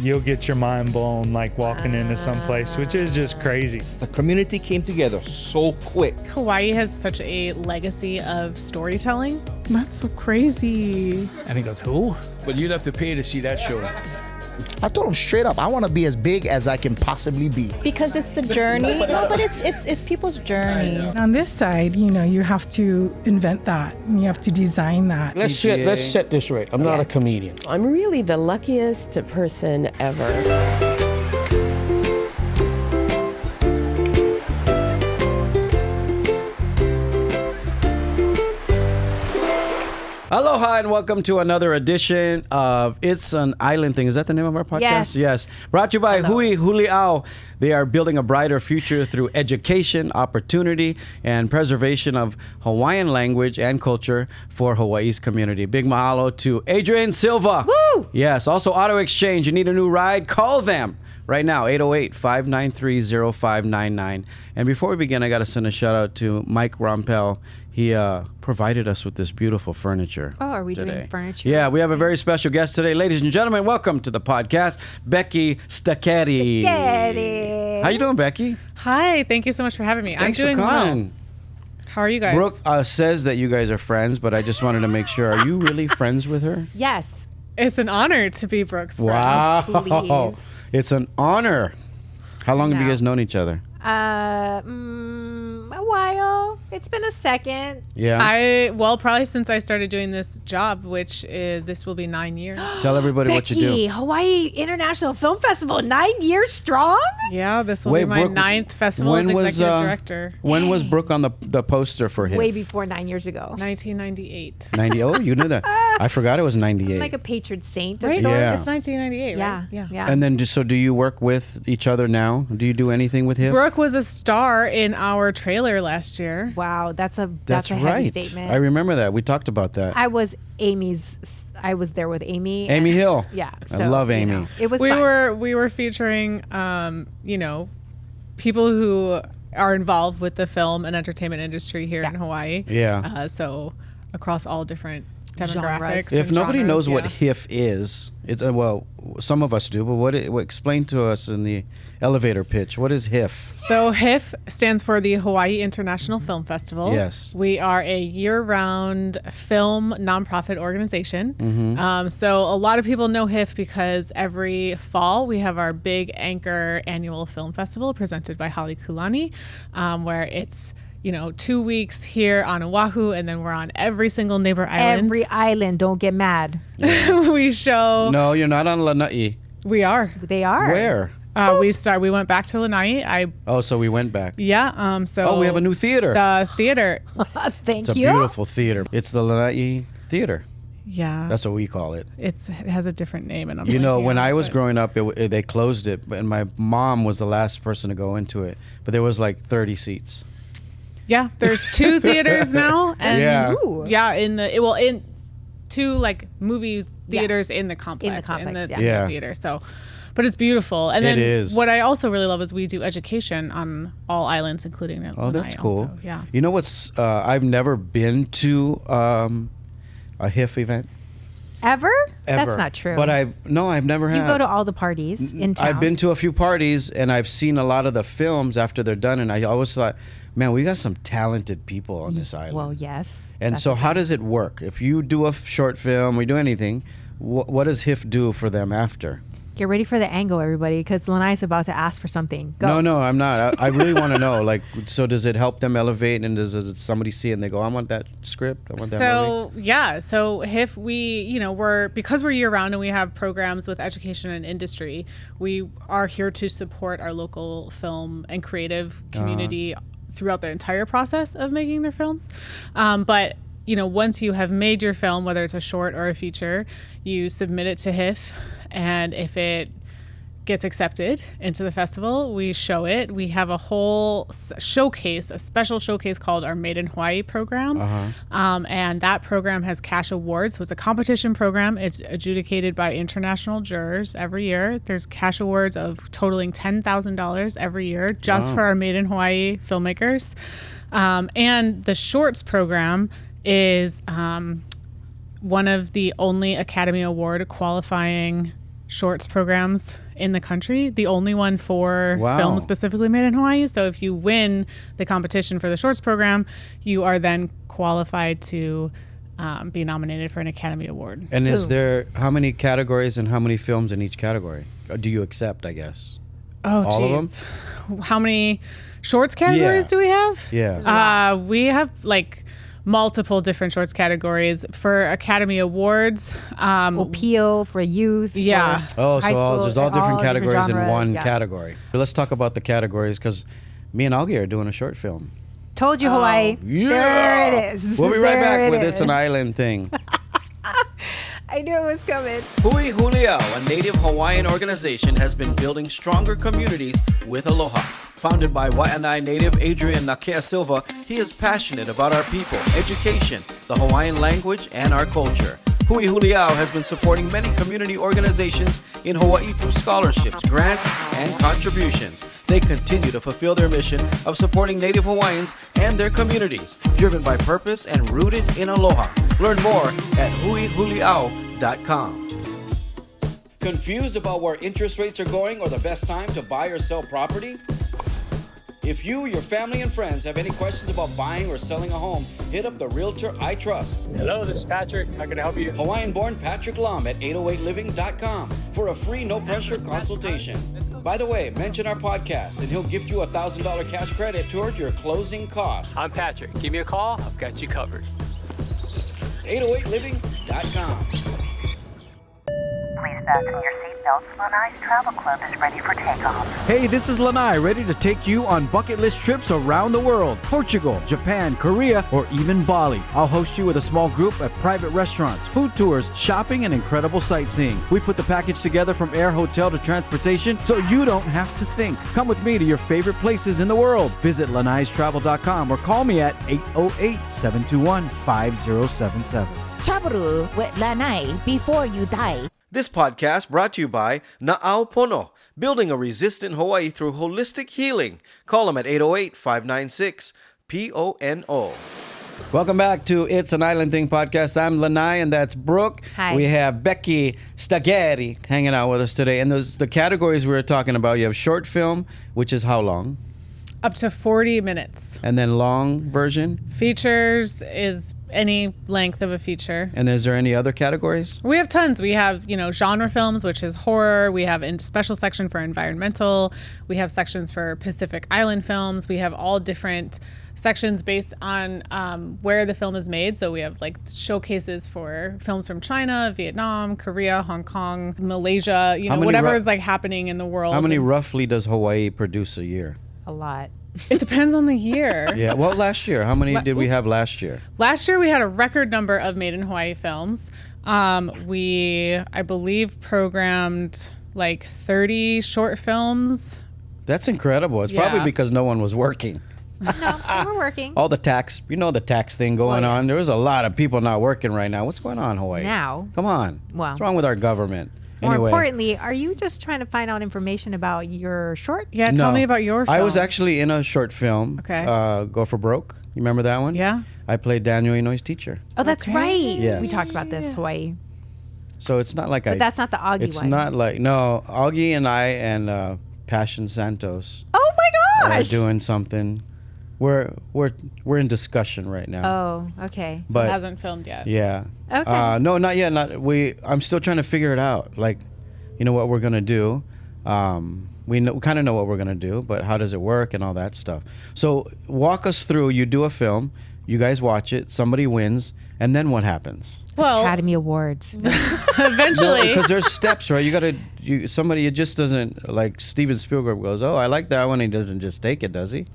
you'll get your mind blown like walking into some place, which is just crazy. The community came together so quick. Hawaii has such a legacy of storytelling. That's so crazy. And he goes, who? But you'd have to pay to see that show. I told him straight up, I want to be as big as I can possibly be. Because it's the journey. No, but it's people's journeys. On this side, you have to invent that. And you have to design that. Let's set this right. I'm not a comedian. I'm really the luckiest person ever. Aloha and welcome to another edition of It's an Island Thing. Is that the name of our podcast? Yes. Brought to you by Huliau. They are building a brighter future through education, opportunity, and preservation of Hawaiian language and culture for Hawaii's community. Big mahalo to Adrian Silva. Woo! Yes. Also, Auto Exchange. You need a new ride? Call them right now, 808-593-0599. And before we begin, I got to send a shout out to Mike Rompel. He provided us with this beautiful furniture. Oh, are we today. doing furniture? Yeah, we have a very special guest today. Ladies and gentlemen, welcome to the podcast, Beckie Stocchetti. How you doing, Becky? Hi, thank you so much for having me. Thanks I'm doing for coming. well. How are you guys? Brooke says that you guys are friends, but I just wanted to make sure. Are you really friends with her? Yes. It's an honor to be Brooke's friend. Wow. Please. It's an honor. How long have you guys known each other? A while. It's been a second. Yeah. Probably since I started doing this job, which this will be 9 years. Tell everybody what you do. Becky, Hawaii International Film Festival, 9 years strong? Yeah, this will be my Brooke, 9th festival as executive director. When was Brooke on the poster for him? Way before 9 years ago. 1998. 90. Oh, you knew that. I forgot it was 98. I'm like a patron saint. Right? Yeah. It's 1998, right? Yeah. And then, so do you work with each other now? Do you do anything with him? Brooke was a star in our trailer last year. Wow, that's a heavy right. statement. I remember that. We talked about that. I was there with Amy. Amy Hill. Yeah. I love Amy. It was we fun. were featuring people who are involved with the film and entertainment industry here in Hawaii. Yeah. So across all different demographics. Genres. If and nobody genres, knows what HIF is, it's some of us do, but explain to us in the elevator pitch. What is HIF? So HIF stands for the Hawaii International Film Festival. Yes. We are a year-round film nonprofit organization. Mm-hmm. So a lot of people know HIF because every fall we have our big anchor annual film festival presented by Halikulani, where it's 2 weeks here on Oahu, and then we're on every single neighbor island. Every island, don't get mad. Yeah. We show. No, you're not on Lanai. We are. They are. Where? We went back to Lanai. So we went back. Yeah. we have a new theater. The theater. Thank It's you. a beautiful theater. It's the Lanai Theater. Yeah. That's what we call it. It has a different name, and when I was growing up, they closed it, and my mom was the last person to go into it. But there was like 30 seats. Yeah, there's 2 theaters now, and in 2 like movie theaters in the complex. In the complex, theater. So, but it's beautiful. And then what I also really love is we do education on all islands, including Lanai. Oh, that's cool. Also. Yeah. You know what's? I've never been to a HIF event. Ever? That's not true. But I've never had. You go to all the parties in town. I've been to a few parties, and I've seen a lot of the films after they're done, and I always thought, man, we got some talented people on this island. Well, yes. And so how does it work? If you do a short film or do anything, what does HIF do for them after? Get ready for the angle, everybody, because Lanai's about to ask for something. Go. No, I'm not. I really want to know. Like, so does it help them elevate? And does somebody see it and they go, I want that script. I want that movie. So HIF, because we're year round and we have programs with education and industry, we are here to support our local film and creative community throughout the entire process of making their films. But once you have made your film, whether it's a short or a feature, you submit it to HIF, and if it gets accepted into the festival, we show it. We have a whole showcase, a special showcase called our Made in Hawaii program. And that program has cash awards. So it's a competition program. It's adjudicated by international jurors every year. There's cash awards of totaling $10,000 every year just for our Made in Hawaii filmmakers. And the shorts program is one of the only Academy Award qualifying shorts programs in the country, the only one for Wow. films specifically made in Hawaii. So if you win the competition for the shorts program, you are then qualified to be nominated for an Academy Award. And is there how many categories and how many films in each category? Or do you accept, I guess? Oh, all of geez. How many shorts categories Yeah. do we have? Yeah. We have like multiple different shorts categories for Academy Awards. PO for youth. Yeah. for Oh, high so school, there's all different categories in genres, one yeah. category. Let's talk about the categories because me and Augie are doing a short film. Told you, Hawaii. There it is. We'll be right There back it with is. It's an Island thing. I knew it was coming. Huliau, a Native Hawaiian organization, has been building stronger communities with aloha. Founded by Waianae native Adrian Nakea Silva, he is passionate about our people, education, the Hawaiian language, and our culture. Huliau has been supporting many community organizations in Hawaii through scholarships, grants, and contributions. They continue to fulfill their mission of supporting Native Hawaiians and their communities, driven by purpose and rooted in aloha. Learn more at huihuliau.com. Confused about where interest rates are going or the best time to buy or sell property? If you, your family, and friends have any questions about buying or selling a home, hit up the realtor I trust. Hello, this is Patrick. How can I help you? Hawaiian-born Patrick Lum at 808living.com for a free no-pressure consultation. By the way, mention our podcast and he'll gift you a $1,000 cash credit toward your closing costs. I'm Patrick. Give me a call. I've got you covered. 808living.com. Please fasten your seatbelts. Lanai's Travel Club is ready for takeoff. Hey, this is Lanai, ready to take you on bucket list trips around the world. Portugal, Japan, Korea, or even Bali. I'll host you with a small group at private restaurants, food tours, shopping, and incredible sightseeing. We put the package together from air, hotel to transportation so you don't have to think. Come with me to your favorite places in the world. Visit lanaistravel.com or call me at 808-721-5077. Chaburu with Lanai before you die. This podcast brought to you by Na'au building a resistant Hawaii through holistic healing. Call them at 808-596-PONO. Welcome back to It's an Island Thing podcast. I'm Lanai, and that's Brooke. Hi. We have Beckie Stocchetti hanging out with us today. And those the categories we were talking about. You have short film, which is how long? Up to 40 minutes. And then long version? Features is any length of a feature. And is there any other categories? We have tons. We have, genre films, which is horror. We have a special section for environmental. We have sections for Pacific Island films. We have all different sections based on where the film is made. So we have like showcases for films from China, Vietnam, Korea, Hong Kong, Malaysia, whatever is like happening in the world. How many roughly does Hawaii produce a year? A lot. It depends on the year. Yeah. Well, last year, how many did we have last year? Last year we had a record number of Made in Hawaii films. We, I believe, programmed like 30 short films. That's incredible. It's probably because no one was working. No, we're working. All the tax, the tax thing going on. There was a lot of people not working right now. What's going on, Hawaii? Now. Come on. Well. What's wrong with our government? More Anyway. importantly, are you just trying to find out information about your short? Yeah, tell me about your film. I was actually in a short film. Okay. Go for Broke. You remember that one? Yeah. I played Daniel Inouye's teacher. Oh, that's right. Yes. We talked about this, Hawaii. So it's not like But that's not the Augie one. It's not like, no, Augie and I and Passion Santos Oh my are gosh. doing something. We're in discussion right now. Oh, okay. So it hasn't filmed yet. Yeah. Okay. No, not yet. I'm still trying to figure it out. Like, what we're gonna do. We kind of know what we're gonna do, but how does it work and all that stuff. So walk us through. You do a film. You guys watch it. Somebody wins, and then what happens? Well, Academy Awards. eventually. Because there's steps, right? Somebody, it just doesn't, like Steven Spielberg goes, oh, I like that one. He doesn't just take it, does he?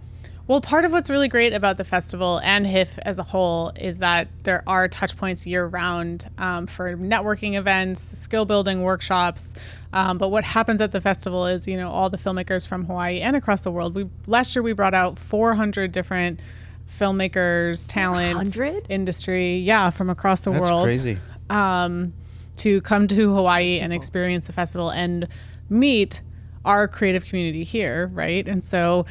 Well, part of what's really great about the festival and HIF as a whole is that there are touch points year-round for networking events, skill-building workshops. But what happens at the festival is, all the filmmakers from Hawaii and across the world. Last year we brought out 400 different filmmakers, talent, 400? industry, from across the That's world. crazy. To come to Hawaii and experience the festival and meet our creative community here, right? And so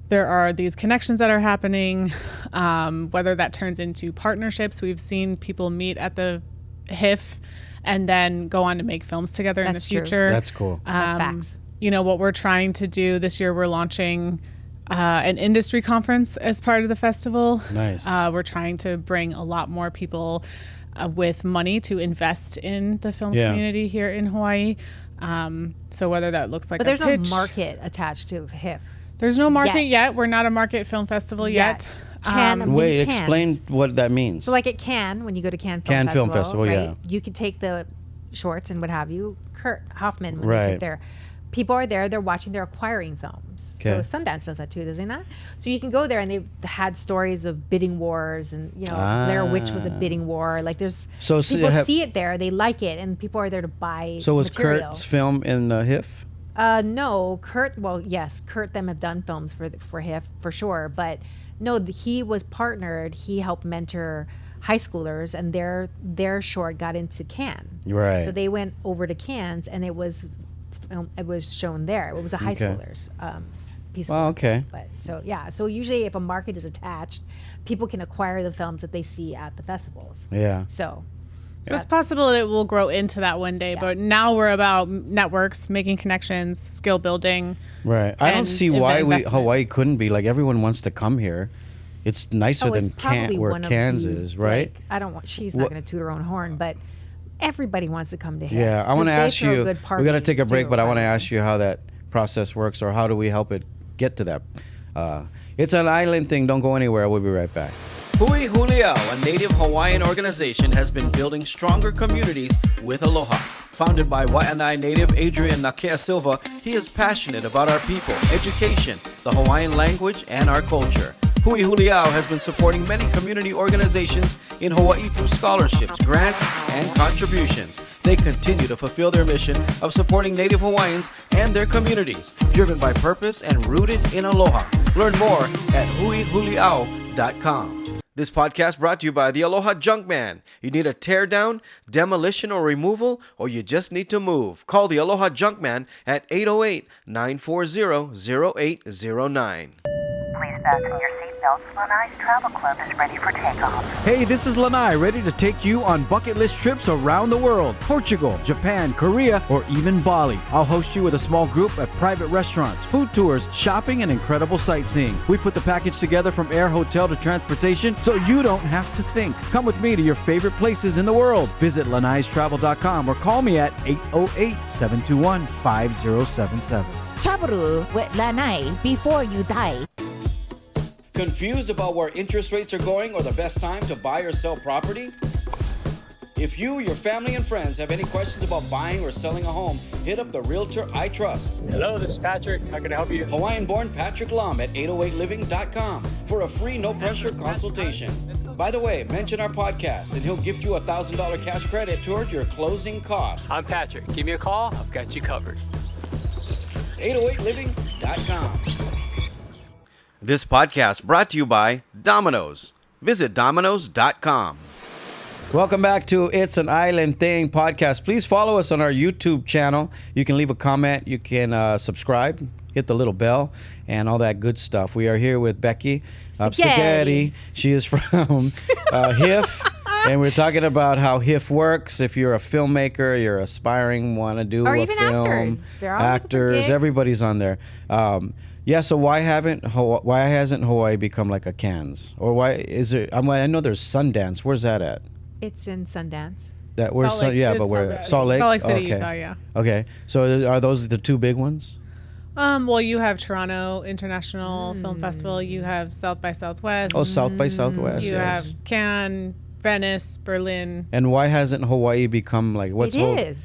there are these connections that are happening, whether that turns into partnerships. We've seen people meet at the HIF and then go on to make films together in the That's true. future. That's cool. That's facts. You know, what we're trying to do this year, we're launching an industry conference as part of the festival. Nice. We're trying to bring a lot more people with money to invest in the film community here in Hawaii. So whether that looks like But there's a pitch, no market attached to HIF. There's no market yet. We're not a market film festival yet. Wait, explain what that means. So like at Cannes, when you go to Cannes Film Festival, right, yeah. you could take the shorts and what have you. Kurt Hoffman, when Right. they took their, people are there, they're watching, they're acquiring films. Okay. So Sundance does that too, does it not? So you can go there and they've had stories of bidding wars and, you know, Blair Witch was a bidding war. Like there's, So people see it there, they like it, and people are there to buy So was material. Kurt's film in HIF? No, Kurt. Well, yes, Kurt them have done films for HIF for sure, but no, he was partnered. He helped mentor high schoolers, and their short got into Cannes. Right. So they went over to Cannes, and it was shown there. It was a high schoolers piece. Oh, okay. But so yeah, so usually if a market is attached, people can acquire the films that they see at the festivals. Yeah. So it's possible that it will grow into that one day, but now we're about networks, making connections, skill building. Right. I don't and see why investment. Hawaii couldn't be. Like, everyone wants to come here. It's nicer than where Cairns is, right? Like, I don't want. She's not going to toot her own horn, but everybody wants to come to HIF. Yeah, I want to ask you. We got to take a break, too, but I want to right? ask you how that process works, or how do we help it get to that? It's an island thing. Don't go anywhere. We'll be right back. Huliau, a Native Hawaiian organization, has been building stronger communities with aloha. Founded by Waianae native Adrian Nakea Silva, he is passionate about our people, education, the Hawaiian language, and our culture. Huliau has been supporting many community organizations in Hawaii through scholarships, grants, and contributions. They continue to fulfill their mission of supporting Native Hawaiians and their communities, driven by purpose and rooted in aloha. Learn more at huliau.com. This podcast brought to you by the Aloha Junkman. You need a tear down, demolition, or removal, or you just need to move. Call the Aloha Junkman at 808-940-0809. Please fasten your seatbelts. Lanai's Travel Club is ready for takeoff. Hey, this is Lanai, ready to take you on bucket list trips around the world. Portugal, Japan, Korea, or even Bali. I'll host you with a small group at private restaurants, food tours, shopping, and incredible sightseeing. We put the package together from air, hotel to transportation, so you don't have to think. Come with me to your favorite places in the world. Visit lanaistravel.com or call me at 808-721-5077. Taburu with Lanai before you die. Confused about where interest rates are going or the best time to buy or sell property? If you, your family, and friends have any questions about buying or selling a home, hit up the realtor I trust. Hello, this is Patrick. How can I help you? Hawaiian-born Patrick Lum at 808living.com for a free no-pressure consultation. By the way, mention our podcast and he'll gift you a $1,000 cash credit toward your closing costs. I'm Patrick. Give me a call. I've got you covered. 808living.com. This podcast brought to you by Domino's. Visit Domino's.com. Welcome back to It's an Island Thing podcast. Please follow us on our YouTube channel. You can leave a comment. You can subscribe, hit the little bell, and all that good stuff. We are here with Beckie Stocchetti. She is from HIF. And we're talking about how HIF works. If you're a filmmaker, you're aspiring, want to do or a even film. actors. They're all Actors, everybody's on there. Yeah, so why hasn't Hawaii become like a Cannes? Or why is it? I know there's Sundance. Where's that at? It's in Sundance. That where's Salt Lake. but where Salt Lake? Salt Lake City, okay. Utah, yeah. Okay, so are those the two big ones? Well, you have Toronto International Film Festival. You have South by Southwest. Oh, South by Southwest. You have Cannes, Venice, Berlin. And why hasn't Hawaii become like what's? It is.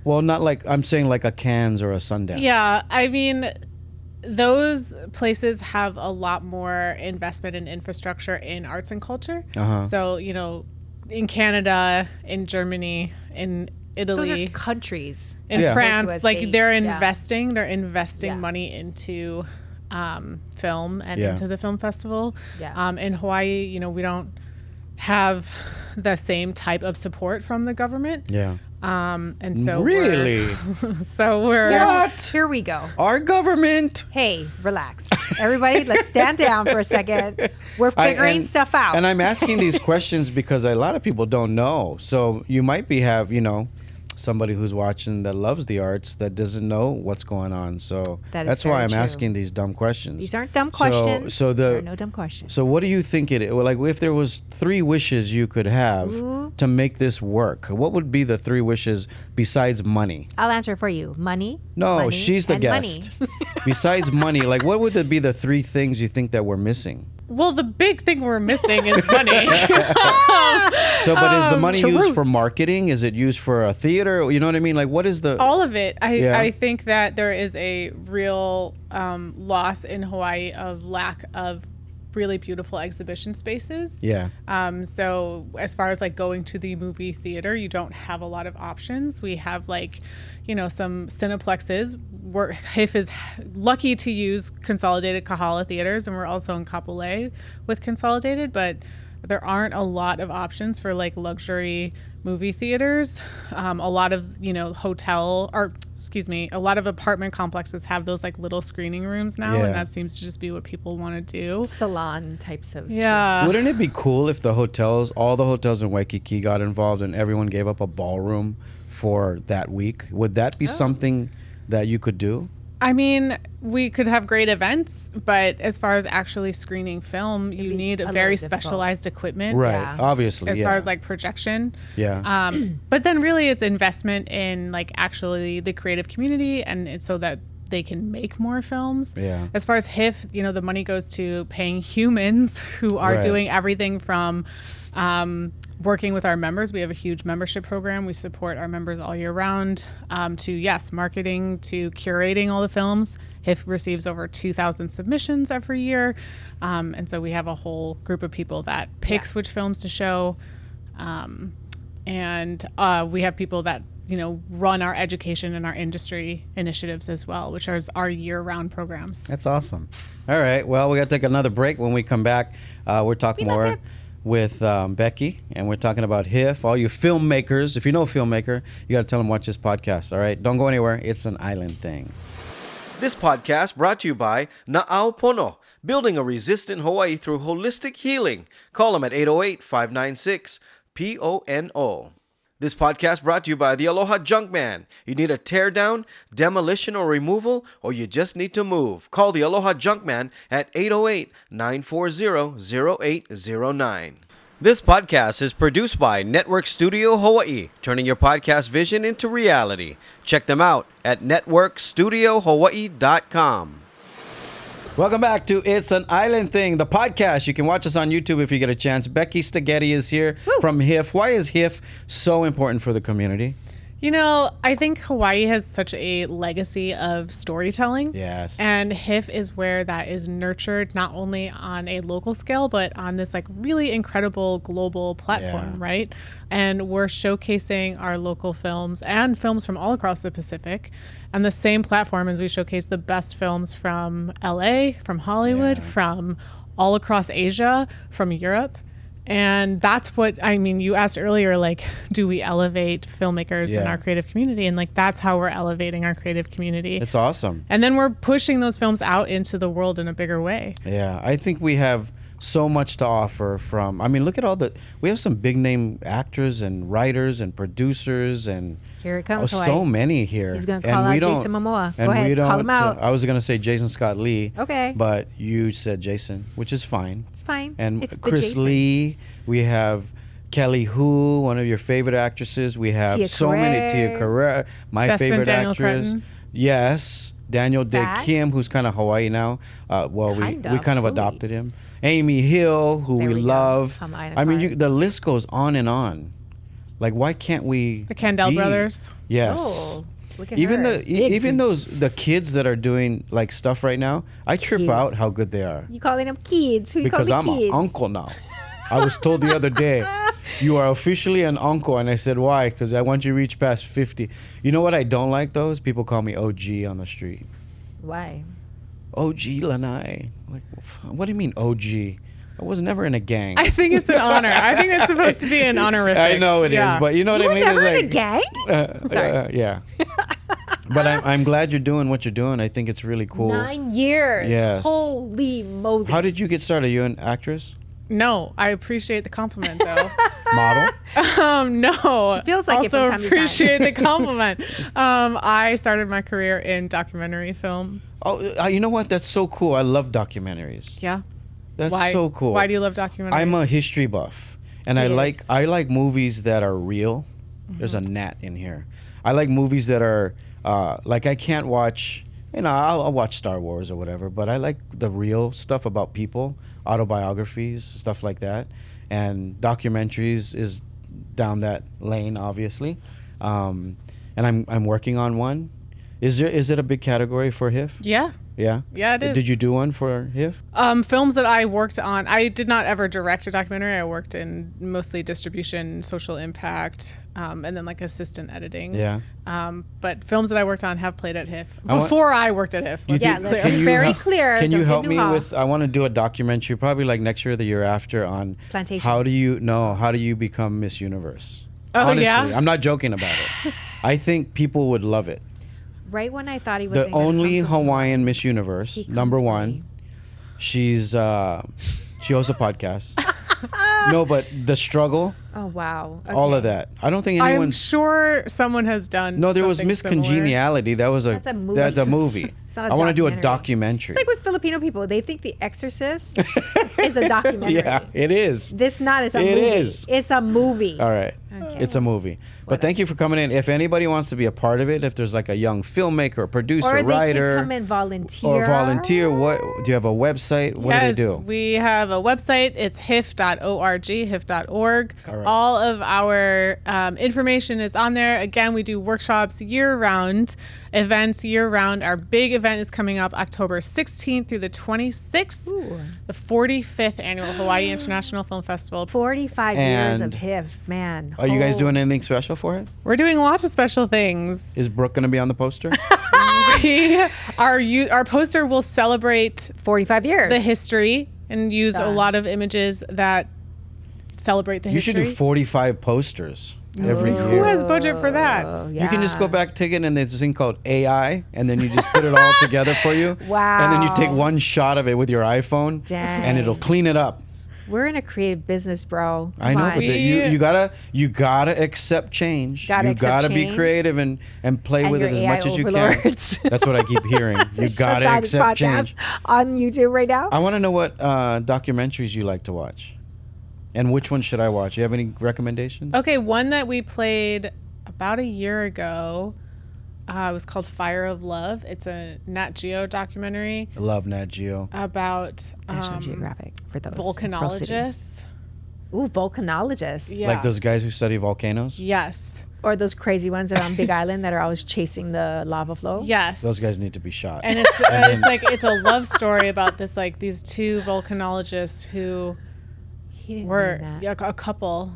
Well, not like I'm saying like a Cannes or a Sundance. Yeah, I mean, those places have a lot more investment in infrastructure in arts and culture. So, you know, in Canada, in Germany, in Italy, Those are countries. in France, like they're yeah. investing money into film and into the film festival. Yeah. In Hawaii, you know, we don't have the same type of support from the government. Yeah. And so Really? we're What? Here we go. Our government? Hey, relax. Everybody, let's stand down for a second. We're figuring stuff out. And I'm asking these questions because a lot of people don't know. So you might have, somebody who's watching that loves the arts that doesn't know what's going on. So that's why I'm asking these dumb questions. These aren't dumb questions. There are no dumb questions. So what do you think like if there was 3 wishes you could have to make this work, what would be the 3 wishes besides money? I'll answer for you. Money. No, money, she's the and guest. Money. Besides money, like what would be the 3 things you think that we're missing? Well, the big thing we're missing is money. But is the money used for marketing? Is it used for a theater? You know what I mean? Like, what is the... All of it. I think that there is a real loss in Hawaii of lack of really beautiful exhibition spaces. Yeah. So as far as like going to the movie theater, you don't have a lot of options. We have some cineplexes. HIF is lucky to use Consolidated Kahala theaters, and we're also in Kapolei with Consolidated, but there aren't a lot of options for like luxury movie theaters. A lot of a lot of apartment complexes have those like little screening rooms now, and that seems to just be what people want to do. Salon types of Wouldn't it be cool if all the hotels in Waikiki got involved and everyone gave up a ballroom for that week? Would that be something that you could do? I mean, we could have great events, but as far as actually screening film, you need a very specialized equipment. Right, obviously. As far as like projection. Yeah. But then really it's investment in like actually the creative community and so that they can make more films. Yeah. As far as HIF, the money goes to paying humans who are doing everything from working with our members. We have a huge membership program. We support our members all year round, to marketing, to curating all the films. HIF receives over 2,000 submissions every year. And so we have a whole group of people that picks which films to show. And we have people that, run our education and our industry initiatives as well, which are our year-round programs. That's awesome. All right. Well, we got to take another break. When we come back, we're talking more with Beckie, and we're talking about HIF. All you filmmakers, if you know a filmmaker, you got to tell them watch this podcast. All right, don't go anywhere. It's an island thing. This podcast brought to you by Na'au building a resistant Hawaii through holistic healing. Call them at 808-596-PONO. This podcast brought to you by the Aloha Junkman. You need a tear down, demolition, or removal, or you just need to move. Call the Aloha Junkman at 808-940-0809. This podcast is produced by Network Studio Hawaii, turning your podcast vision into reality. Check them out at networkstudiohawaii.com. Welcome back to It's an Island Thing, the podcast. You can watch us on YouTube if you get a chance. Beckie Stocchetti is here from HIF. Why is HIF so important for the community? I think Hawaii has such a legacy of storytelling. Yes. And HIF is where that is nurtured, not only on a local scale, but on this like really incredible global platform, right? And we're showcasing our local films and films from all across the Pacific on the same platform as we showcase the best films from LA, from Hollywood, from all across Asia, from Europe. And that's what, you asked earlier, like, do we elevate filmmakers in our creative community? And like, that's how we're elevating our creative community. It's awesome. And then we're pushing those films out into the world in a bigger way. Yeah, I think we have so much to offer from, look at we have some big name actors and writers and producers and here it comes, so many here. He's going to call out Jason Momoa. Go ahead, call him out. I was going to say Jason Scott Lee. Okay. But you said Jason, which is fine. It's fine. And it's Chris Lee. We have Kelly Hu, one of your favorite actresses. We have Tia Carrere, my favorite Daniel actress. Cretton. Yes. Daniel Day Kim, who's kind of Hawaii now. We kind of adopted him. Amy Hill, who we love. The list goes on and on. Like, why can't we? The Candell brothers. Yes. Oh, look at even her. the kids that are doing like stuff right now, I trip out how good they are. You calling them kids? Who you because calling I'm kids? an uncle now. I was told the other day, you are officially an uncle, and I said, why? Because I want you to reach past 50. You know what I don't like? Those people call me OG on the street. Why? OG Lanai. Like, what do you mean OG? I was never in a gang. I think it's an honor. I think it's supposed to be an honorific. I know it is, but you know what I mean? Never It's in a gang? yeah. But I'm glad you're doing what you're doing. I think it's really cool. 9 years. Yes. Holy moly. How did you get started? Are you an actress? No, I appreciate the compliment though. Model? No. She feels like it also from time to time. appreciate the compliment. I started my career in documentary film. Oh, you know what? That's so cool. I love documentaries. Yeah. That's Why? so cool. Why do you love documentaries? I'm a history buff, and I like movies that are real. There's a gnat in here. I like movies that are like I can't watch. You know, I'll watch Star Wars or whatever, but I like the real stuff about people, autobiographies, stuff like that, and documentaries is down that lane, obviously. And I'm working on one. Is it a big category for HIF? Yeah. Yeah? Yeah, it is. Did you do one for HIF? Films that I worked on, I did not ever direct a documentary. I worked in mostly distribution, social impact, and then like assistant editing. Yeah. But films that I worked on have played at HIF. Before I worked at HIF. Let's be very clear. Can you help me with, I want to do a documentary probably like next year or the year after on Plantation. how do you become Miss Universe? Oh, Honestly, yeah? I'm not joking about it. I think people would love it. Right when I thought he was The only Hawaiian Miss Universe, number one. She's she hosts a podcast. No, but the struggle. Oh wow! Okay. All of that. I don't think anyone's. I'm sure someone has done. No, there was something Miss similar. Congeniality. That's a movie. That's a movie. It's not a I want to do a documentary. documentary. It's like with Filipino people; they think The Exorcist is a documentary. Yeah, it is. This not is a movie. It is. It's a movie. All right. Okay. It's a movie. But thank you for coming in. If anybody wants to be a part of it, if there's like a young filmmaker, producer, Or they writer, can come and volunteer. or volunteer, what do you have a website? What do they do? We have a website. It's hif.org, hif.org. All right. All of our information is on there. Again, we do workshops year-round, events year-round. Our big event is coming up October 16th through the 26th, the 45th Annual Hawaii International Film Festival. 45 years of And HIF, man. Are you guys doing anything special for it? We're doing lots of special things. Is Brooke going to be on the poster? Our poster will celebrate 45 years. the history and use a lot of images that celebrate the You history. should do 45 posters every year. Who has budget for that? You can just go back, take it, and there's this thing called AI, and then you just put it all together for you. Wow. And then you take one shot of it with your iPhone, Dang. and it'll clean it up. We're in a creative business, bro. I know, but you gotta accept change. You gotta be creative and play And with it your as AI much as you overlords. can. That's what I keep hearing. You gotta That accept podcast change. on YouTube right now. I want to know what documentaries you like to watch, and which one should I watch? You have any recommendations? Okay, one that we played about a year ago was called Fire of Love. It's a Nat Geo documentary. I love Nat Geo. About National Geographic for those. volcanologists. Ooh, volcanologists. Yeah. Like those guys who study volcanoes? Yes. Or those crazy ones that are on Big Island that are always chasing the lava flow. Yes. Those guys need to be shot. And it's a love story about these two volcanologists who were a couple.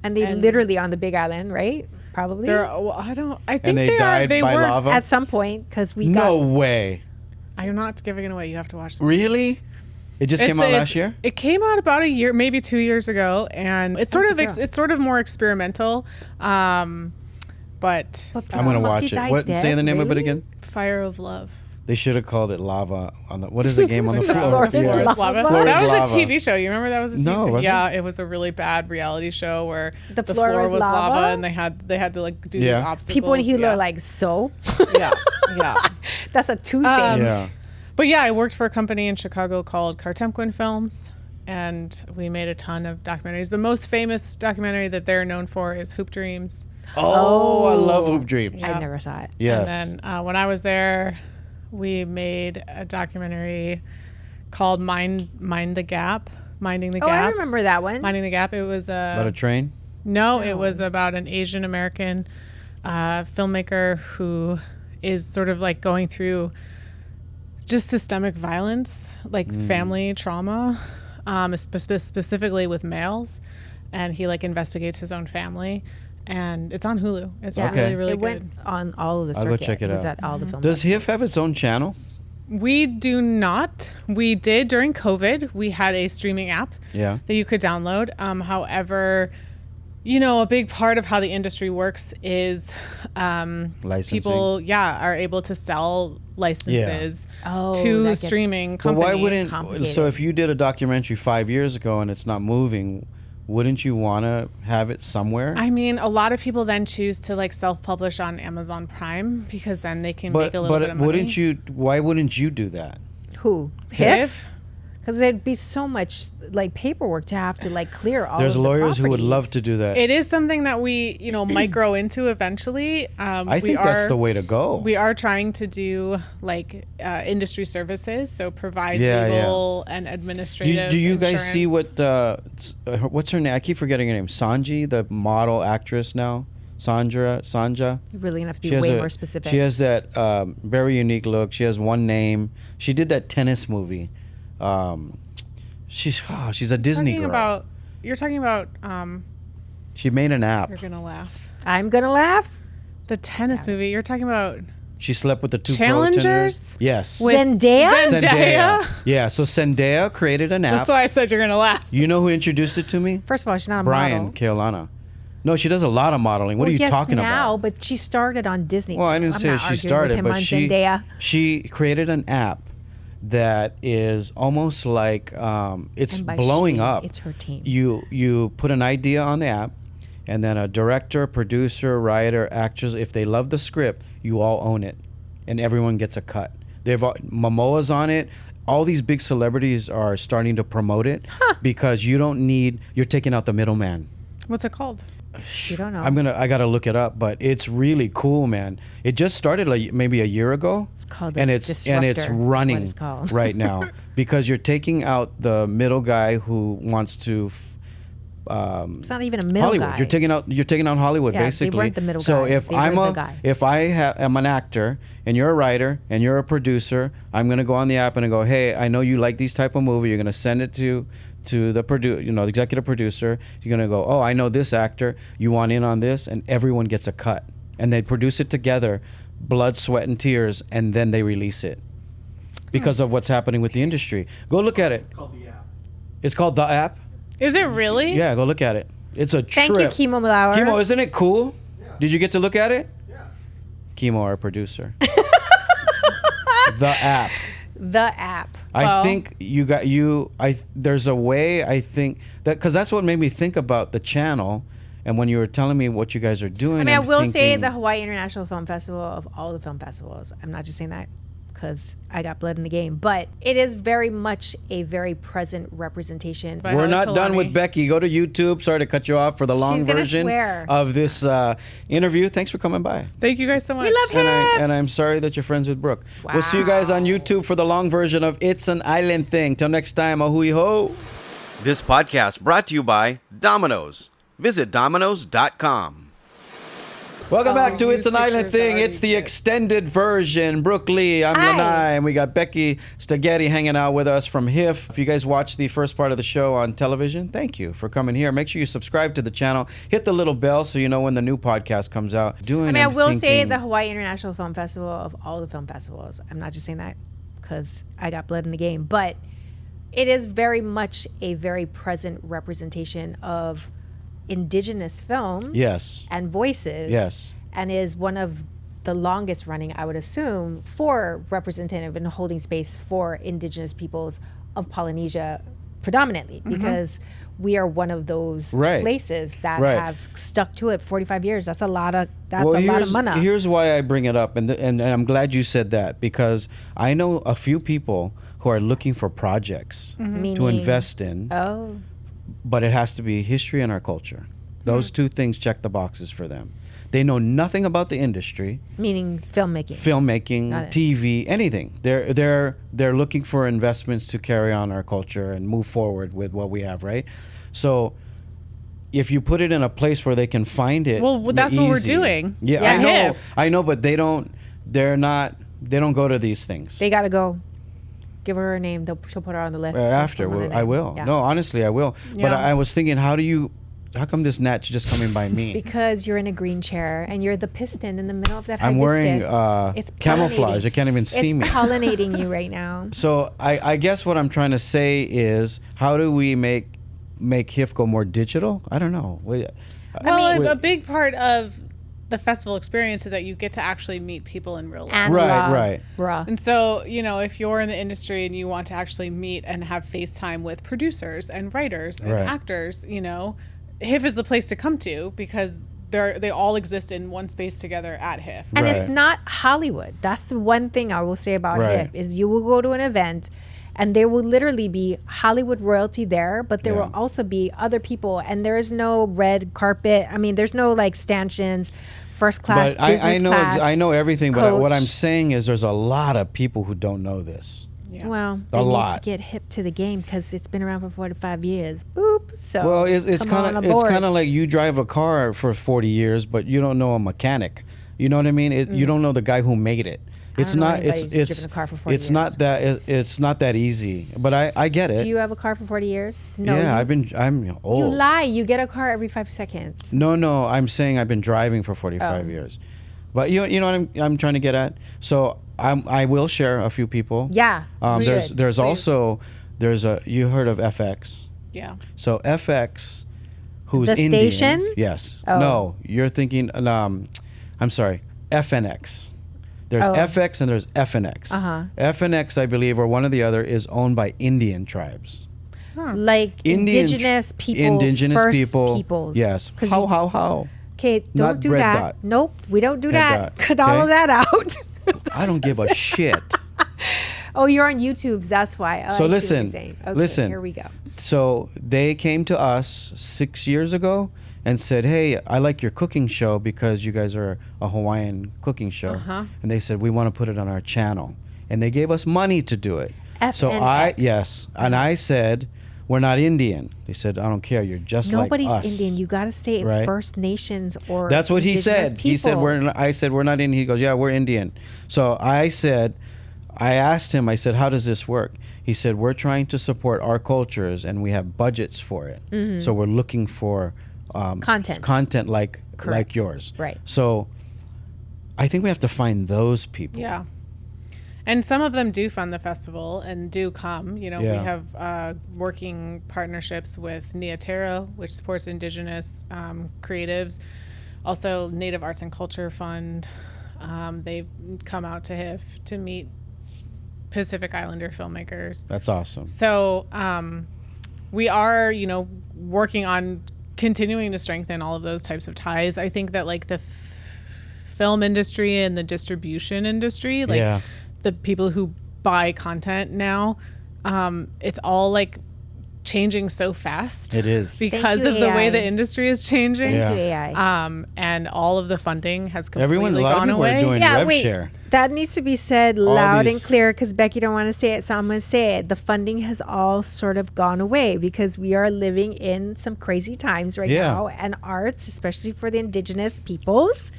And they literally on the Big Island, right? Probably. I think And they died by were lava? At some point, because we No got. way. I am not giving it away. You have to watch it. Really? It just came out last year? It came out about a year, maybe 2 years ago, and it's sort of more experimental. But I'm gonna watch it. Say the name of it again. Fire of Love. They should have called it Lava on the. What is the game on the floor? Floor is Lava. Floor That is was Lava. a TV show. You remember that was a TV No, was yeah, it? it was a really bad reality show where The floor was lava? and they had to like do these Yeah. obstacles. People in Huliau yeah. are like, so? yeah. That's a Tuesday. Yeah. But yeah, I worked for a company in Chicago called Cartemquin Films, and we made a ton of documentaries. The most famous documentary that they're known for is Hoop Dreams. Oh, I love Hoop Dreams. I never saw it. Yes. And then when I was there, we made a documentary called Minding the Gap. Oh, I remember that one. Minding the Gap. It was About a train? No, it was about an Asian American filmmaker who is sort of like going through just systemic violence, like family trauma, specifically with males, and he like investigates his own family. And it's on Hulu. It's really, really it good. went on all of the circuit. I'll go check it was out. at all the film Does HIF festivals. have its own channel? We do not. We did during COVID. We had a streaming app Yeah. that you could download. However, you know, a big part of how the industry works is Licensing. people, are able to sell licenses Oh, to that gets- streaming But companies. why wouldn't? complicated. So if you did a documentary 5 years ago and it's not moving, wouldn't you want to have it somewhere? I mean, a lot of people then choose to like self-publish on Amazon Prime because then they can make a little bit of money. wouldn't you? Why wouldn't you do that? Who? If Because there'd be so much like paperwork to have to like clear all. There's of the lawyers who would properties. love to do that. it is something that we, you know, might grow into eventually. I think that's the way to go. We are trying to do like industry services, so provide Yeah, legal and administrative. Do you guys see insurance. what's her name? I keep forgetting her name. Sanji, the model actress now. Sanja. You're really gonna have to be She has way a- more specific. She has that very unique look. She has one name. She did that tennis movie. She's a Disney girl. You're talking about. She made an app. You're gonna laugh. I'm gonna laugh. The tennis movie. You're talking about She slept with the two Challengers? pro tenors. Yes. with Zendaya? Yeah. So Zendaya created an app. That's why I said you're gonna laugh. You know who introduced it to me? First of all, she's not a Brian model. Keolana. No, she does a lot of modeling. What Well, are you yes, talking now, about? but she started on Disney. Well, I didn't I'm say not she arguing started, with him but on she Zendaya. created an app that is almost like it's And by blowing she, up. it's her team. You put an idea on the app, and then a director, producer, writer, actress, if they love the script, you all own it, and everyone gets a cut. Momoa's on it. All these big celebrities are starting to promote it because you're taking out the middleman. What's it called? You don't know. I gotta look it up, but it's really cool, man. It just started like maybe a year ago. It's called and a it's disruptor. That's what running it's called. right now because you're taking out the middle guy who wants to. It's not even a middle Hollywood. guy. You're taking out Hollywood Yeah, they basically. weren't the middle so guy. if They I'm were the guy. if I am an actor and you're a writer and you're a producer, I'm gonna go on the app and I go, hey, I know you like these type of movie. You're gonna send it to the the executive producer. You're gonna go, oh, I know this actor. You want in on this, and everyone gets a cut, and they produce it together, blood, sweat, and tears, and then they release it because of what's happening with the industry. Go look at it. It's called the app. It's called the app. Is it really? Yeah, go look at it. It's a Thank trip. you, Chemo Lauer. Chemo, isn't it cool? Yeah. Did you get to look at it? Yeah. Chemo, our producer. The app. The app. I think there's a way, I think that because that's what made me think about the channel, and when you were telling me what you guys are doing. I mean, I will say thinking, the Hawaii International Film Festival, of all the film festivals, I'm not just saying that because I got blood in the game, but it is very much a very present representation. We're not done with Becky. Go to YouTube. Sorry to cut you off for the long gonna version swear. of this interview. Thanks for coming by. Thank you guys so much. We love him. And I'm sorry that you're friends with Brooke. We'll see you guys on YouTube for the long version of It's an Island Thing. Till next time, a hui ho. This podcast brought to you by Domino's. Visit Domino's.com. Welcome back to It's an Island Thing. It's the extended version. Brook Lee, I'm Lanai, and we got Beckie Stocchetti hanging out with us from HIF. If you guys watched the first part of the show on television, thank you for coming here. Make sure you subscribe to the channel. Hit the little bell so you know when the new podcast comes out. I will say the Hawaii International Film Festival, of all the film festivals, I'm not just saying that because I got blood in the game, but it is very much a very present representation of indigenous films and voices and is one of the longest running, I would assume, for representative and holding space for indigenous peoples of Polynesia predominantly, because we are one of those places that have stuck to it 45 years. That's a lot of money. Here's why I bring it up, and I'm glad you said that, because I know a few people who are looking for projects to invest in. But it has to be history and our culture. Those two things check the boxes for them. They know nothing about the industry. Meaning filmmaking, TV, anything. They're looking for investments to carry on our culture and move forward with what we have, right? So if you put it in a place where they can find it, well, that's what we're doing. Yeah, I know, but they don't go to these things. They got to go. Give her her name. She'll put her on the list. I will. Yeah. No, honestly, I will. Yeah. But I was thinking, how do you this gnat's just coming by me? Because you're in a green chair and you're the piston in the middle of that I'm wearing hibiscus. It's camouflage. I can't even see me. It's pollinating you right now. So I guess what I'm trying to say is, how do we make HIFCO more digital? I don't know. A big part of the festival experience is that you get to actually meet people in real life. Right. And so, if you're in the industry and you want to actually meet and have FaceTime with producers and writers and actors, HIF is the place to come to because they all exist in one space together at HIF. And it's not Hollywood. That's the one thing I will say about HIF is you will go to an event and there will literally be Hollywood royalty there, but there will also be other people, and there is no red carpet. I mean, there's no like stanchions, first class, but business class, I know everything, coach. but what I'm saying is there's a lot of people who don't know this. Yeah. Well, they need to get hip to the game because it's been around for 45 years. Boop. So it's kind of like you drive a car for 40 years, but you don't know a mechanic. You know what I mean? You don't know the guy who made it. It's not that easy, but I get it. Do you have a car for 40 years? No. Yeah, I'm old. You lie. You get a car every 5 seconds. No, I'm saying I've been driving for 45 years. But you know what I'm trying to get at? So I will share a few people. Yeah. There's also you heard of FX? Yeah. So FX, who's the Indian? Station? Yes. Oh. No, you're thinking. I'm sorry. FNX. There's FX and there's FNX. FNX, I believe, or one or the other, is owned by Indian tribes. Like indigenous people. Indigenous first peoples. peoples. Yes. How? Okay, don't Not do red that. dot. Nope, we don't do Red that. dot. Cut all of that out. I don't give a shit. Oh, you're on YouTube. That's why. Oh, So I see what listen, you're saying. Okay, listen. Here we go. So they came to us 6 years ago and said, "Hey, I like your cooking show because you guys are a Hawaiian cooking show." And they said, "We want to put it on our channel." And they gave us money to do it. So and I said, "We're not Indian." They said, "I don't care. You're just Nobody's like us." Indian. You got to say First Nations or That's what he said. People. He said, I said, "We're not Indian." He goes, "Yeah, we're Indian." So I asked him, I said, "How does this work?" He said, "We're trying to support our cultures and we have budgets for it. So we're looking for content like yours." Right. So I think we have to find those people. Yeah. And some of them do fund the festival and do come. We have working partnerships with Niatera, which supports indigenous creatives. Also, Native Arts and Culture Fund. They've come out to HIF to meet Pacific Islander filmmakers. That's awesome. So we are, working on continuing to strengthen all of those types of ties. I think that like the film industry and the distribution industry, the people who buy content now, it's all like changing so fast. It is. Because of the way the industry is changing. Thank you, AI. And all of the funding has completely A lot gone of people away. are doing rev share. That needs to be said loud and clear because Becky don't want to say it, so I'm going to say it. The funding has all sort of gone away because we are living in some crazy times right now, and arts, especially for the indigenous peoples,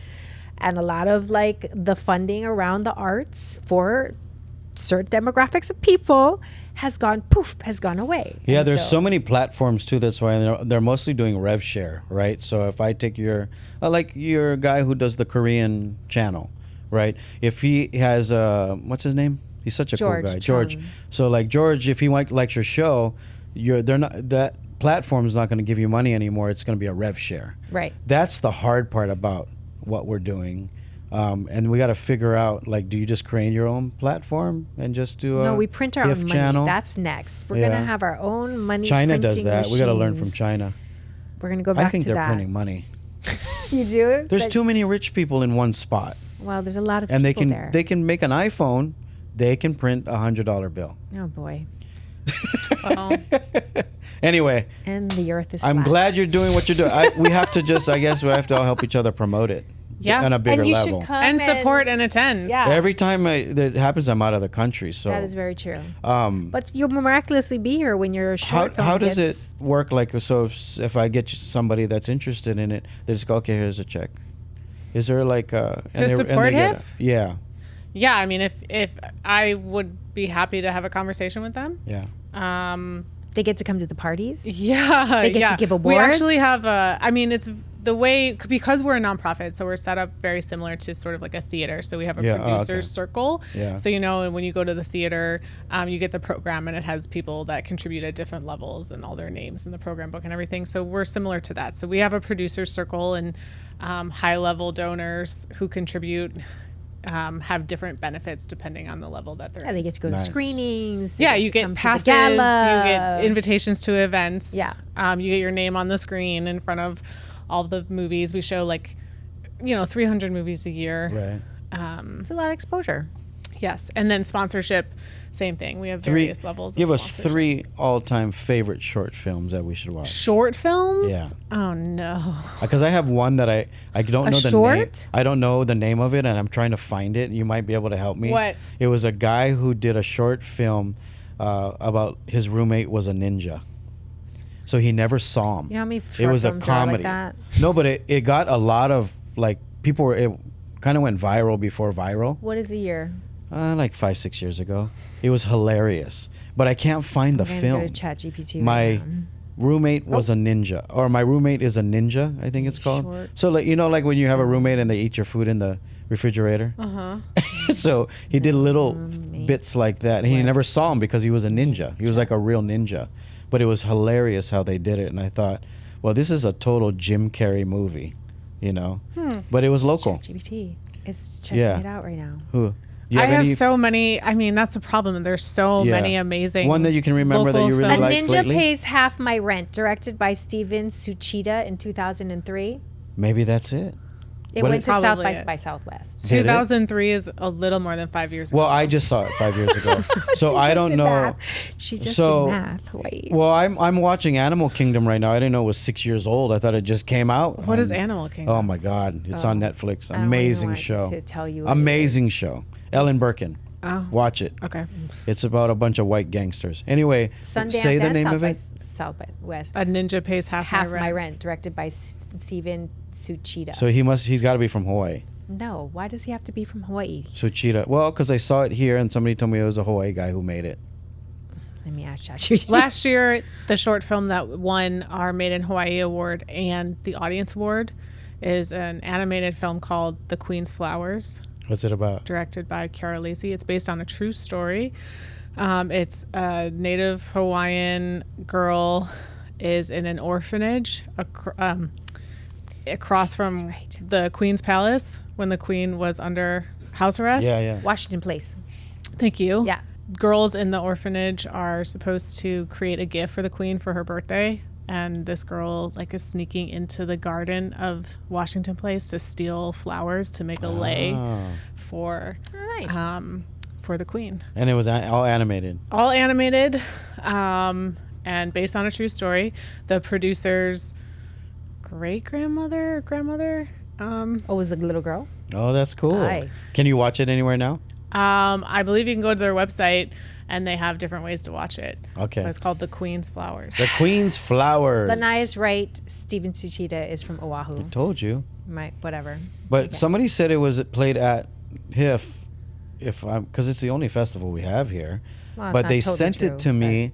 and a lot of like the funding around the arts for certain demographics of people has gone away. Yeah, there's so many platforms too. That's why they're mostly doing rev share, right? So if I take your guy who does the Korean channel, right? If he has what's his name? He's such a cool guy, George. So like George, if he likes your show, that platform is not going to give you money anymore. It's going to be a rev share. Right. That's the hard part about what we're doing. And we got to figure out, like, do you just create your own platform and just do No, we print our own money. channel? That's next. We're going to have our own money China printing does that. machines. We got to learn from China. We're going to go back to that. I think they're printing money. You do? There's too many rich people in one spot. Well, there's a lot of and people there. they can make an iPhone. They can print $100 bill. Oh, boy. Anyway. And the earth is I'm flat. glad you're doing what you're doing. we have to all help each other promote it. Yeah, on a bigger and you level. should come and support and attend. Yeah, every time that happens, I'm out of the country. So that is very true. But you'll miraculously be here when you're short. How does it work? Like, so if I get somebody that's interested in it, they just go, "Okay, here's a check." Is there like to support HIF? Yeah. Yeah, I mean, if I would be happy to have a conversation with them. Yeah. They get to come to the parties. Yeah, They get to give awards. We actually have it's the way, because we're a nonprofit, so we're set up very similar to sort of like a theater. So we have a producer's circle. Yeah. So, and when you go to the theater, you get the program, and it has people that contribute at different levels and all their names in the program book and everything. So we're similar to that. So we have a producer's circle, and high-level donors who contribute have different benefits depending on the level that they're Yeah, they get to go to screenings. Yeah, you get passes, you get invitations to events. Yeah. You get your name on the screen in front of all the movies. We show 300 movies a year. Right. It's a lot of exposure. Yes. And then sponsorship, same thing. We have various levels Give of us sponsorship. 3 all-time favorite short films that we should watch. Short films? Yeah. Oh, no. Because I have one that I don't know the name. short? I don't know the name of it, and I'm trying to find it. You might be able to help me. What? It was a guy who did a short film about his roommate was a ninja. So he never saw him. You know how many It short was a films are like comedy. that? No, but it got a lot of people were. It kind of went viral before viral. What is the year? Like 5-6 years ago. It was hilarious, but I can't find the I'm film. gonna go to ChatGPT My right now. roommate was a ninja, or my roommate is a ninja, I think it's called. Short. So like when you have a roommate and they eat your food in the refrigerator. So he did little bits like that. He never saw him because he was a ninja. He was like a real ninja, but it was hilarious how they did it. And I thought, well, this is a total Jim Carrey movie, But it was local. ChatGPT is checking Yeah. it out right now. Who? Do you I have any have so many. I mean, that's the problem. There's so many amazing. One that you can remember that local you really A films. like Ninja lately? Pays Half My Rent, directed by Steven Tsuchida in 2003. Maybe that's it. It What went is- to South Probably by it. Southwest. Did it? 2003 is a little more than 5 years ago. Well, I just saw it 5 years ago, so I don't know. She just So- did math. Wait. Well, I'm watching Animal Kingdom right now. I didn't know it was 6 years old. I thought it just came out. What is on- Animal Kingdom? Oh my God, it's on Netflix. I don't even Amazing want show. to tell you what it Amazing is. show. Ellen Birkin. Oh. Watch it. Okay. It's about a bunch of white gangsters. Anyway, Sundance say the and name South of by it. Southwest. A Ninja Pays Half My Rent, directed by Steven Tsuchida. So he's got to be from Hawaii. No, why does he have to be from Hawaii? Tsuchida. Well, because I saw it here and somebody told me it was a Hawaii guy who made it. Let me ask ChatGPT. Last year, the short film that won our Made in Hawaii award and the Audience Award is an animated film called The Queen's Flowers, What's it about? directed by Kiara Lacey. It's based on a true story. It's a Native Hawaiian girl is in an orphanage across from the Queen's Palace when the Queen was under house arrest. Yeah. Washington Place. Thank you. Yeah. Girls in the orphanage are supposed to create a gift for the Queen for her birthday. And this girl is sneaking into the garden of Washington Place to steal flowers to make a lei for the Queen. And it was all animated. All animated, and based on a true story. The producer's grandmother. Was the little girl? Oh, that's cool. Aye. Can you watch it anywhere now? I believe you can go to their website, and they have different ways to watch it. Okay. But it's called The Queen's Flowers. The Queen's Flowers. Lanai is right. Steven Tsuchida is from Oahu. Told you. Right, whatever. But somebody said it was played at HIF, because it's the only festival we have here. Well, it's but not they totally sent true, it to me.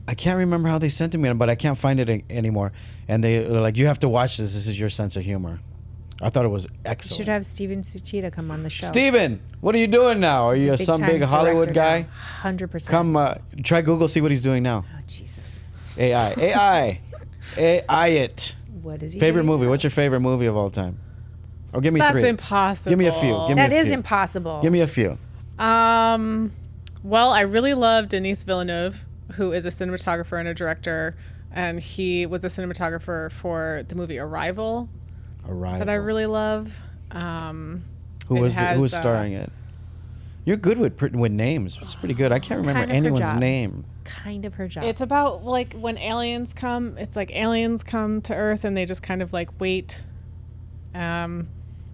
I can't remember how they sent it to me, but I can't find it anymore. And they were like, "You have to watch this. This is your sense of humor." I thought it was You excellent. should have Steven Tsuchida come on the show. Steven, what are you doing now? Are He's you a some big-time big Hollywood guy? director now. 100%. Come, try Google, see what he's doing now. Oh, Jesus. AI it. What is he Favorite doing movie? now? What's your favorite movie of all time? Or give me That's 3. impossible. Give me a few. Give me That a is few. impossible. Give me a few. Well, I really love Denis Villeneuve, who is a cinematographer and a director, and he was a cinematographer for the movie Arrival. That I really love. Who was starring it? You're good with names. It's pretty good. I can't remember Kind of her anyone's job. name. Kind of her job. It's about when aliens come. It's like aliens come to Earth and they just kind of wait, and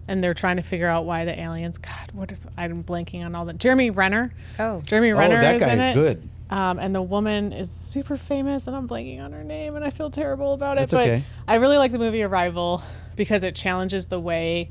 they're trying to figure out why the aliens. God, what is? I'm blanking on all the. Jeremy Renner. Jeremy Renner. that is guy in is it. good. And the woman is super famous, and I'm blanking on her name, and I feel terrible about That's it. But okay. I really like the movie Arrival because it challenges the way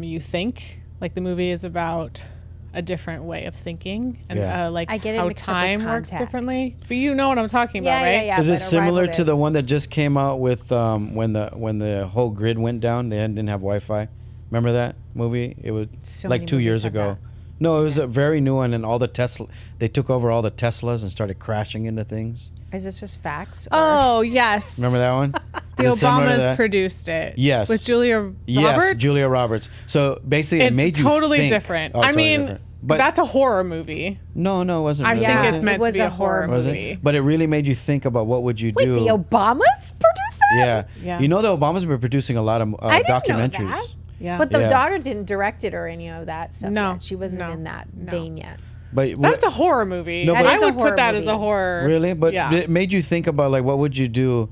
you think. Like the movie is about a different way of thinking and Yeah. like I get it how mixed up with time works Contact. differently. But you know what I'm talking about, right? Yeah. Is it but similar Arrival to the is. one that just came out with when the whole grid went down? They didn't have Wi-Fi. Remember that movie? It was So like many 2 years movies have ago. that. No, it was a very new one, and all the they took over all the Teslas and started crashing into things. Is this just facts? Oh, yes. Remember that one? The Is it similar to Obamas that? produced it. Yes. With Julia Yes, Roberts? Julia Roberts. So basically, It's it made you totally think. different. Oh, I totally mean, different. But that's a horror movie. no, it wasn't. I really, think was it's it? meant It to was be a a horror Was movie. it? But it really made you think about what would you Wait, do. the Obamas produced that? Yeah. Yeah. You know the Obamas were producing a lot of I didn't know documentaries. that. Yeah. But the Yeah. daughter didn't direct it or any of that stuff. No, yet. She wasn't no, in that no. vein yet. But That's a horror movie. No, No, but- I That is a would horror put that as movie. a horror. really? But yeah. it made you think about like what would you do?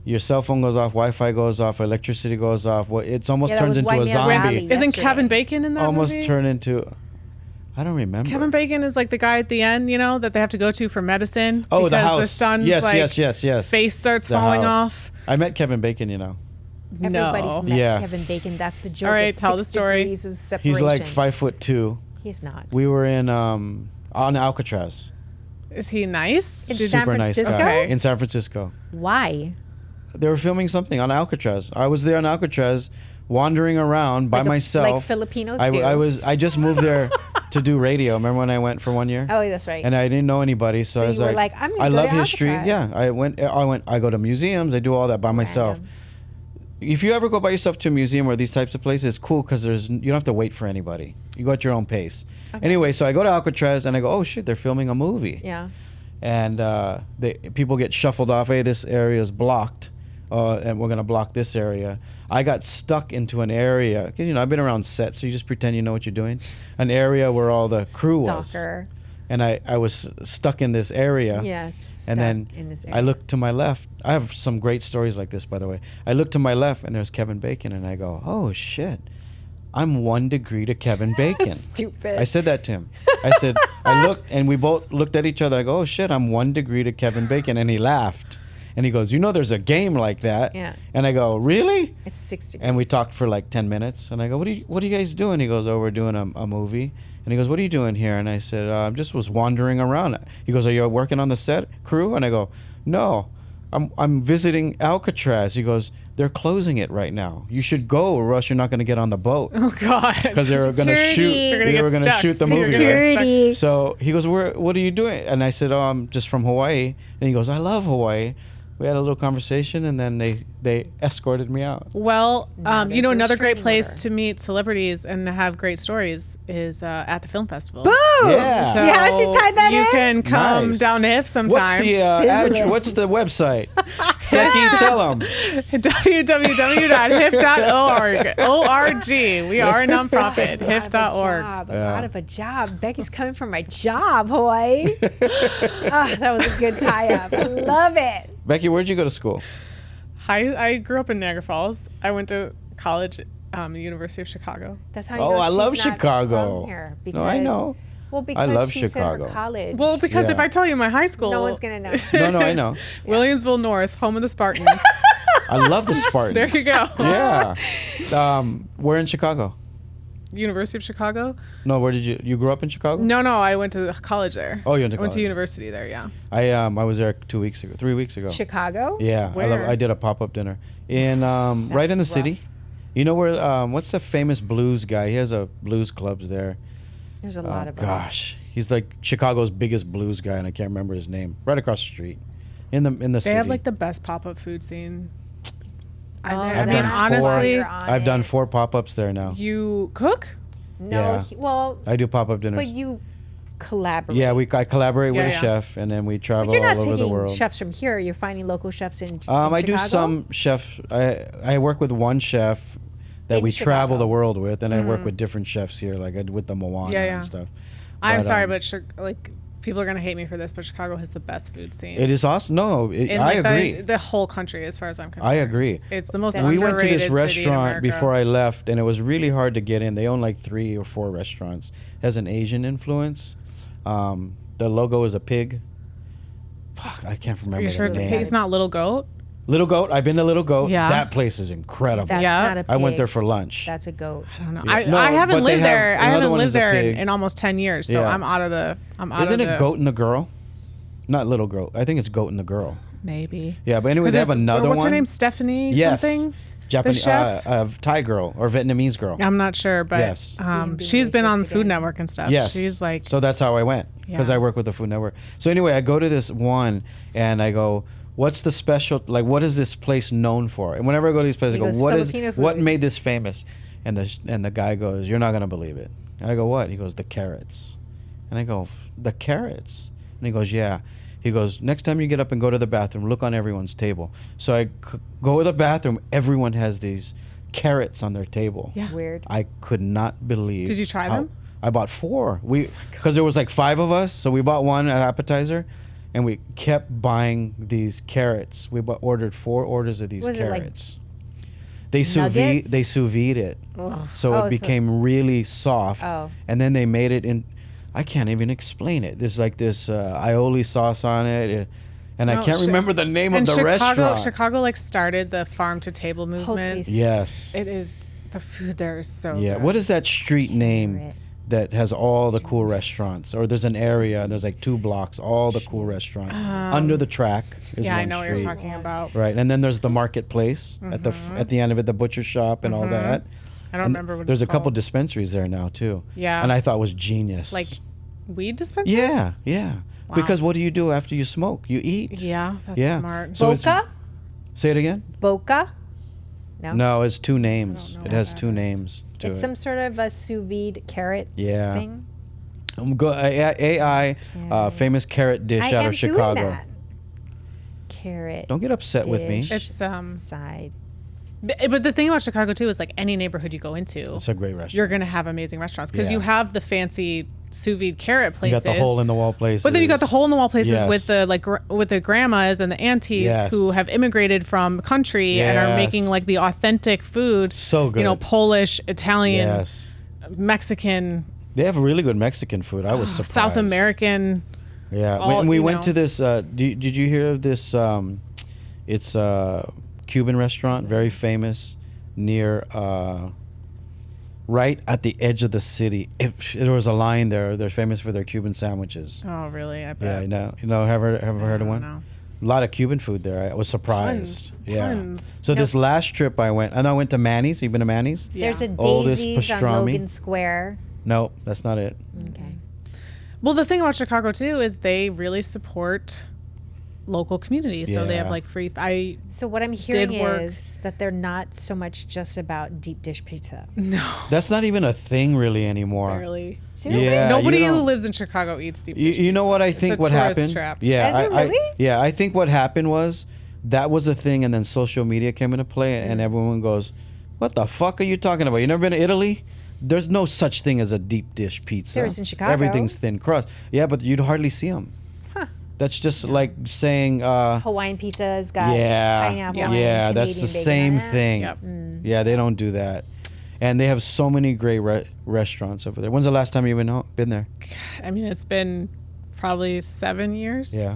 Your cell phone goes off, Wi-Fi goes off, electricity goes off. What? It's almost Yeah, that turns was into one a near zombie. Raleigh. Isn't yesterday. Kevin Bacon in that Almost movie? turned into. I don't remember. Kevin Bacon is like the guy at the end, you know, that they have to go to for medicine. Oh, the because house. The son's yes, like, yes. face starts The falling house. off. I met Kevin Bacon. You know, Everybody's No. met Yeah. Kevin Bacon. That's the joke. All right, It's tell the 6 story. degrees of separation. he's like 5'2". He's not. We were in on Alcatraz. Is he nice? In Did- San Super nice Francisco? guy Okay. in San Francisco. Why? They were filming something on Alcatraz. I was there on Alcatraz, wandering around by Like myself. like Filipinos I, do. I just moved there to do radio. Remember when I went for 1 year? Oh, that's right. And I didn't know anybody, so, So I was you were like, like, I'm gonna I go love to history. Alcatraz. Yeah, I go to museums. I do all that by myself. Random. If you ever go by yourself to a museum or these types of places, it's cool because you don't have to wait for anybody. You go at your own pace. Okay. Anyway, so I go to Alcatraz and I go, oh shit, they're filming a movie. Yeah. And people get shuffled off. Hey, this area is blocked, and we're gonna block this area. I got stuck into an area because I've been around sets, so you just pretend you know what you're doing. An area where all the crew was, Stalker. and I was stuck in this area. Yes. And then stuck in this I area. looked to my left. I have some great stories like this, by the way. I look to my left, and there's Kevin Bacon, and I go, oh shit, I'm 1 degree to Kevin Bacon. Stupid. I said that to him. I said, I looked, and we both looked at each other. I go, oh shit, I'm 1 degree to Kevin Bacon. And he laughed. And he goes, there's a game like that. Yeah. And I go, really? It's 6 degrees. And we talked for like 10 minutes. And I go, what are you guys doing? He goes, oh, we're doing a movie. And he goes, what are you doing here? And I said, I just was wandering around. He goes, are you working on the set crew? And I go, no, I'm visiting Alcatraz. He goes, they're closing it right now. You should go, or else you're not going to get on the boat. Oh God. Because they were going to shoot. They were going to shoot the movie. Right? So he goes, what are you doing? And I said, oh, I'm just from Hawaii. And he goes, I love Hawaii. We had a little conversation, and then they escorted me out. Well, there's a another great restraining place order. to meet celebrities and have great stories is at the film festival. Boom! Yeah. See how she tied that you in? can come Nice. down to HIF sometime. What's the address? What's the website? Becky, tell them. www.hif.org. We are a nonprofit. HIF.org. I'm Yeah. out of a job. Becky's coming from my job, Hawaii. That was a good tie-up. I love it. Becky, where'd you go to school? I grew up in Niagara Falls. I went to college at the University of Chicago. That's how you Oh, know I she's love not Chicago. from here, No, I know. Well, because love she said her Chicago. college. Well, because if Yeah. I tell you my high school, no one's gonna know. No, I know. Williamsville North, home of the Spartans. I love the Spartans. There you go. Yeah. Where in Chicago? University of Chicago. No, where did you grew up in Chicago? No, I went to college there. Oh, you went to I went to college. university there. Yeah. I was there 3 weeks ago. Chicago. Yeah, Where? I did a pop-up dinner in right in the city. You know where? What's the famous blues guy? He has a blues clubs there. There's a lot of them. Gosh, he's like Chicago's biggest blues guy, and I can't remember his name. Right across the street, in the They city. have like the best pop-up food scene. Oh, I mean, honestly, I've done 4 pop-ups there now. you cook. No, Yeah. well, I do pop-up dinners. but you collaborate. Yeah, I collaborate with Yeah. a chef, and then we travel But you're not all over the taking world. chefs from here. You're finding local chefs in I do Chicago? some chef. I work with one chef that In we travel Chicago. the world with, and I work with different chefs here, like I did with the Moana Yeah. and stuff. I'm But, sorry, but like people are gonna hate me for this, but Chicago has the best food scene. it is awesome. No, In, I like, agree. The whole country, as far as I'm concerned. I agree. It's the most We went to this underrated city in restaurant America. before I left, and it was really hard to get in. They own like 3 or 4 restaurants. It has an Asian influence. The logo is a pig. Fuck, I can't Are remember you sure the it's a name. pig? It's not Little Goat. Little Goat. I've been to Little Goat. Yeah. That place is incredible. That's Yeah. not a pig. I went there for lunch. That's a goat. I don't know. Yeah. I No, haven't but they lived have- there. I another haven't one lived is a there pig. in almost 10 years. So Yeah. I'm out of the. Isn't it Goat and the Girl? Not Little Goat. I think it's Goat and the Girl. Maybe. Yeah, but anyway, they have another what's one. her name? Stephanie Yes. something? Japanese, chef? Thai girl or Vietnamese girl. I'm not sure, but Yes. she's been on the Food Network and stuff. Yes. She's like. So that's how I went because Yeah. I work with the Food Network. So anyway, I go to this one and I go, "What's the special? Like, what is this place known for?" And whenever I go to these places, He I go, goes, "What is? "Filipino What food." made this famous?" And the guy goes, "You're not gonna believe it." And I go, "What?" He goes, "The carrots." And I go, "The carrots?" And he goes, "Yeah." He goes, "Next time you get up and go to the bathroom, look on everyone's table." So I go to the bathroom. Everyone has these carrots on their table. Yeah. Weird. I could not believe. Did you try how- them? I bought 4. Because there was like 5 of us, so we bought one appetizer, and we kept buying these carrots. Ordered 4 orders of these Was it like carrots. They sous vide. nuggets? They sous vide it, so Oh, it became really soft. Oh. And then they made it in. I can't even explain it. There's like this aioli sauce on it. And I No, can't remember the name of and the Chicago, restaurant. Chicago like started the farm to table movement. tasty. Yes. It is the food there is so Yeah. good. What is that street name Carrot. that has all the cool restaurants? Or there's an area and there's like 2 blocks, all the cool restaurants. Under the track is Yeah, I one know what street. you're talking about. Right. And then there's the marketplace at the end of it, the butcher shop and all that. I don't And remember what there's it's a couple called. dispensaries there now too. Yeah. And I thought it was genius. Like weed dispensaries? Yeah, yeah. Wow. Because what do you do after you smoke? You eat. Yeah, that's Yeah. smart. So it's- Boca? Say it again? Boca? No. No, it's 2 names. know It what has that 2 is. names to It's it. some sort of a sous vide carrot Yeah. thing. AI, famous carrot dish I out am of Chicago. doing that. Carrot. Don't get upset with me. dish It's side. but the thing about Chicago too is like any neighborhood you go into, It's a great restaurant. you're gonna have amazing restaurants because Yeah. you have the fancy sous vide carrot You places. got the hole in the wall places. But then you got the hole in the wall places Yes. with the with the grandmas and the aunties Yes. who have immigrated from country and are Yes. making like the authentic food. So good. You know, Polish, Italian, Yes. Mexican, They have really good Mexican food. I was surprised. South American. Yeah. all, we you went know. to this. Did you hear of this? It's a Cuban restaurant, very famous, near right at the edge of the city. There was a line there. They're famous for their Cuban sandwiches. Oh, really? I Yeah, bet. I know. You know, have you heard of I one? don't know. A lot of Cuban food there. I was surprised. Yeah. Tons. So this last trip I went, and I went to Manny's. You been to Manny's? Yeah. There's a Oldest Daisy's on pastrami. Logan Square. No, that's not it. Okay. Well, the thing about Chicago too is they really support local communities. So they have Yeah. like free. So what I'm hearing work. is that they're not so much just about deep dish pizza. No, That's not even a thing really anymore. barely. Seriously? Yeah, Nobody you who don't- lives in Chicago eats deep You, dish you know what I think a what tourist happened? trap. Yeah, Is it really? yeah, I think what happened was that was a thing, and then social media came into play, and everyone goes, "What the fuck are you talking about? You never been to Italy? There's no such thing as a deep dish pizza. There is in Chicago. Everything's thin crust. Yeah, but you'd hardly see them. Huh. That's just like saying, Hawaiian pizza's got yeah, pineapple. yeah, and that's the Canadian bacon same on it. thing. Yep. Yeah, they don't do that, and they have so many great restaurants over there. When's the last time you've been there? I mean, it's been probably 7 years. Yeah.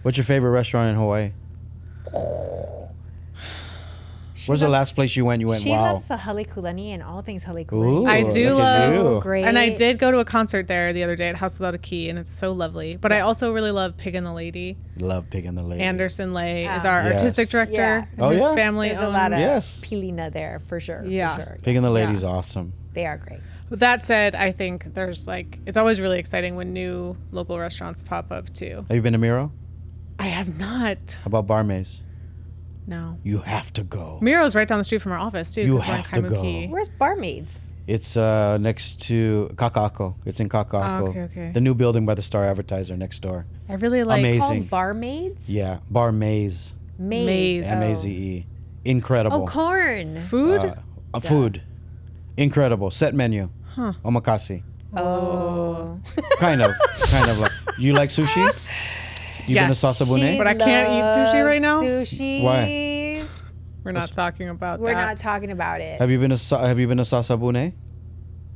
What's your favorite restaurant in Hawaii? Where's the last place you went? You went, She wow. loves the halikulani and all things Ooh, halikulani. I do look at love, you. Great. and I did go to a concert there the other day at House Without a Key, and it's so lovely. But I also really love Pig and the Lady. Love Pig and the Lady. Anderson Lay is Ah. our Yes. artistic director. Yeah. Oh, His yeah? family There's a owned- lot of Yes. pilina there for sure. Yeah. For sure. Pig and the Yeah. Lady's awesome. They are great. With that said, I think there's like it's always really exciting when new local restaurants pop up too. Have you been to Miro? I have not. How about Bar Maze? No. You have to go. Miro's right down the street from our office too. You 'cause we're in have to go. Kaimuki. Where's Barmaids? It's next to Kakako. It's in Kakako. Oh, okay, okay. The new building by the Star Advertiser next door. I really like Amazing. Called Barmaids? Yeah, Bar Maze. Maze. M-A-Z-E. Incredible. Oh, corn. food. Food. Incredible. Set menu. Huh. Omakase. Oh. Kind of. Kind of like. You like sushi? You been to Yes. Sasabune? But I can't eat sushi right now? Sushi. Why? We're not talking about We're that. not talking about it. Have you been to Sasabune?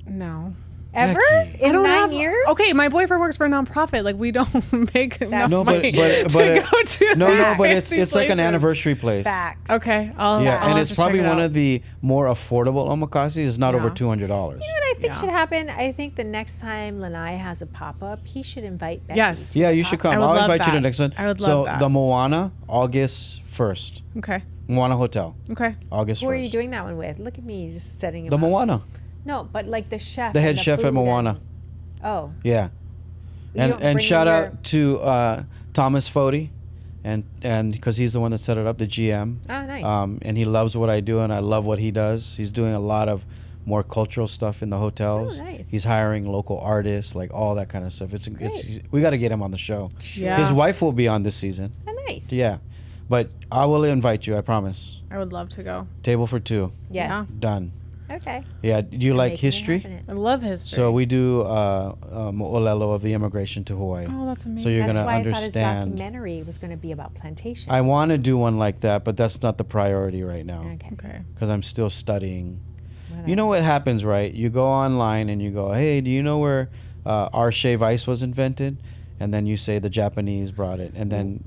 No. Ever? Becky. In 9 have, years? Okay, my boyfriend works for a nonprofit. Like we don't make enough No, money but to go to no, these but it's fancy like an places. anniversary place. Facts. Okay, Yeah, and I'll it's have to probably check it one out. of the more affordable omakase. It's not over Yeah. $200. You know what I think should happen? I think the next time Lanai has a pop-up, he should invite Becky. Yes. Yeah, you should come. I would I'll love invite you to that. the next one. I would so love that. the Moana, August 1st. Okay. Moana Hotel, Okay. August 1st. Who are you doing that one with? Look at me just setting him The up. Moana. No, but like the chef. The and head chef food at Moana. and- Oh. Yeah. You And don't and bring shout in out to Thomas Fody, and because he's the one that set it up, the GM. Oh, nice. And he loves what I do, and I love what he does. He's doing a lot of more cultural stuff in the hotels. Oh, nice. He's hiring local artists, like all that kind of stuff. It's we got to get him on the show. Yeah. His wife will be on this season. Oh, nice. Yeah, but I will invite you. I promise. I would love to go. Table for two. Yes. Done. Okay. Yeah. Do you I'm like making it history? happen. I love history. So we do Mo'olelo of the immigration to Hawaii. Oh, that's So amazing. you're That's gonna why I thought his understand. documentary was going to be about plantations. I want to do one like that, but that's not the priority right now Okay. Okay. because I'm still studying. Whatever. You know what happens, right? You go online and you go, "Hey, do you know where our shave ice was invented?" And then you say the Japanese brought it, and then